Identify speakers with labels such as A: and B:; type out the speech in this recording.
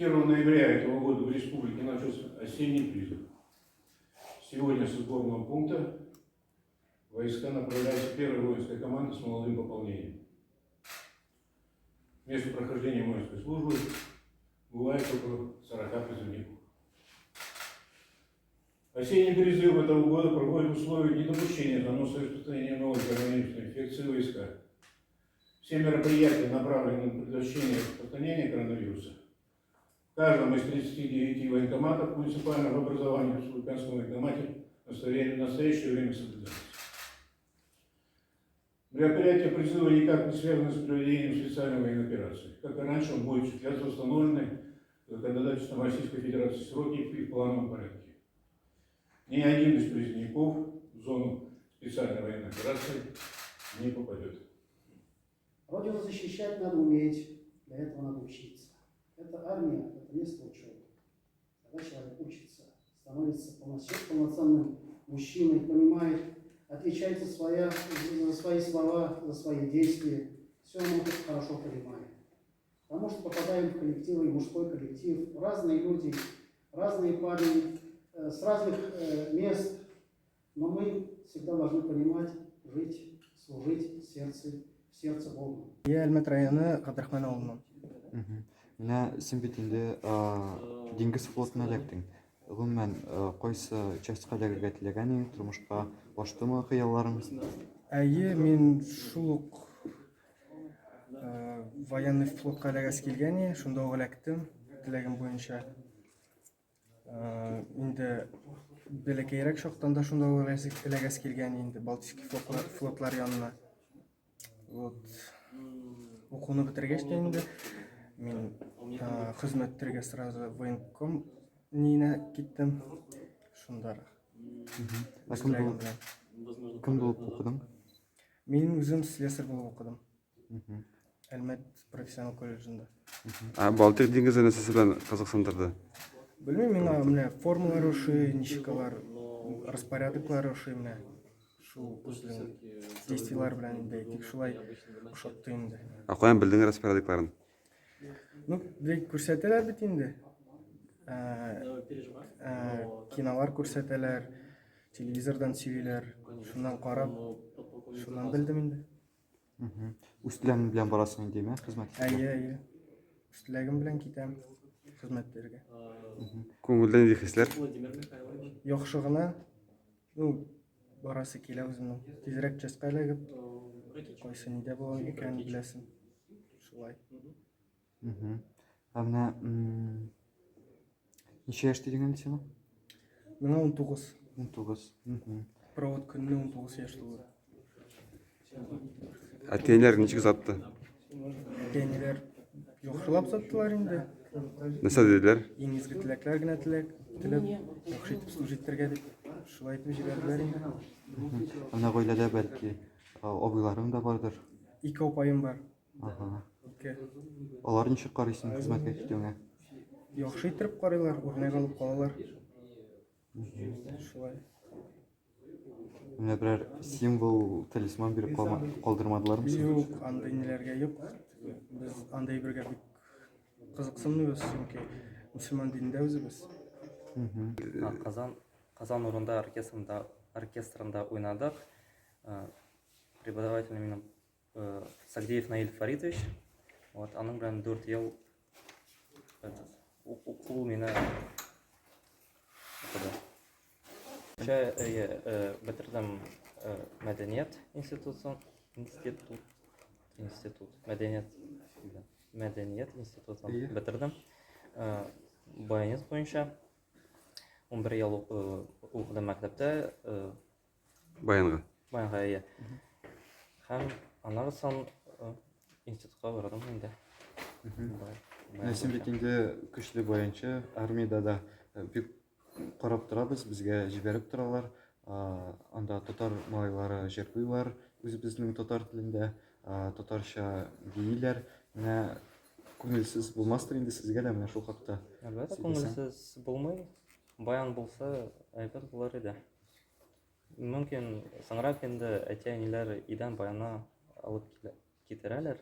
A: 1 ноября этого года в республике начался осенний призыв. Сегодня с сборного пункта войска направляется первая воинская команда с молодым пополнением. Место прохождения воинской службы бывает около 40 призывников. Осенний призыв этого года проводит в условиях недопущения заноса и распространения новой коронавирусной инфекции в войска. Все мероприятия направлены на предотвращение распространения коронавируса. В каждом из 39 военкоматов муниципального образования в республиканском военкомате в настоящее время соблюдается. Мероприятие призыва никак не связано с проведением специальной военной операции. Как и раньше, он будет осуществляться в установленные законодательством Российской Федерации сроки и в плановом порядке. Ни один из призывников в зону специальной военной операции не попадет.
B: Родину защищать надо уметь, для этого надо учиться. Это армия, это место учебы. Когда человек учится, становится полноценным мужчиной, понимает, отвечает за свои слова, за свои действия. Все он хорошо понимает. Потому что попадаем в коллективы, в мужской коллектив, разные люди, разные парни, с разных мест. Но мы всегда должны понимать, жить, служить в сердце Богу.
C: Я Әлмәт районы Габдрахман ауылынан.
D: Менә син бит инде диңгез флотына эләктең. Гомумән кайсы частька эләгергә теләгән идең, тормышка ачтымы хыялларың?
C: Әйе, мин шул ук военный флотка эләгәс килгән, шунда ук эләктем, теләгем буенча. Инде бәләкәйрәк чактан да шунда ук эләгәс килгән инде Балтийский флотлар янына. Вот. Укуны бетергәч тә инде мин хезмәттәргә сразу военком нинә киттем. Шунда.
D: Кем булып укыдың?
C: Мин үзем слесарь булып укыдым. Әлмәт профессионал колледжында.
E: Балтик диңгезе нәрсәсе белән кызыксындырды?
C: Белмим, менә формулар ошый, ничеклар, распорядоклар ошый менә. Шул үзенең действиялар белән инде тик шулай ошатты инде.
E: Каян белдең распорядокларын?
C: Ну, бик күрсәтәләр бит инде. Кинолар күрсәтәләр, телевизордан сөйлиләр. Шуннан карап, шуннан белдем инде.
D: Үстеләң белән барасың димә хезмәткә?
C: Әйе. Үстеләгем белән китәм хезмәттәргә.
E: Күңелдән нинди хисләр?
C: Яхшы гына, ну, барасы килә үземнең. Тизрәк частька эләгеп, кайсы нидә булган икәнен беләсем. Шулай.
D: Менә ничә яшь дигән инде син?
C: Миңа 19.
D: 19.
C: Провод көнне 19 яшь тулды.
E: Әтиләр ничек затты?
C: Кениләр яхшылап саттылар инде.
E: Нәрсә диделәр?
C: Иң изге теләкләр генә теләп, яхшы итеп служить итәргә дип. Шулай итеп җибәрделәр инде.
D: Менә гаиләдә бәлки абыйларың да бардыр.
C: 2 апаем бар.
D: Алар ничек карыйсың хезмәткә китүеңә?
C: Яхшы итеп карыйлар, үрнәк алып калалар. Шулай.
D: Менә берәр символ, талисман биреп калдырмадылармы?
C: Юк, андай ниләргә юк. Без андай бергә бик кызыксынмыйбыз, чөнки мөселман динендә үзебез.
F: Казан урында оркестрында уйнадык. Преподавателем минем Сагдеев Наиль Фаридович. Вот, аның белән 4 ел ул мине укыды. Бетердем мәдәният институтын, мәдәният институтын бетердем. Баянист буенча 11 ел укыдым мәктәптә.
E: Баянга.
F: Баянга. Һәм аннан соң институтка бардым инде.
D: Син бит инде көчле баянчы, армиядә дә бик карап торабыз, безгә җибәреп торалар. Анда татар малайлары җырлыйлар, үзебезнең татар телендә, татарча бийләр. Менә күңелсез булмастыр инде сезгә дә менә шул хакта.
F: Әлбәттә, күңелсез булмый. Баян булса, әйбәт булыр иде. Мөмкин соңрак инде әти-әниләр идән баяна алып китерәләр.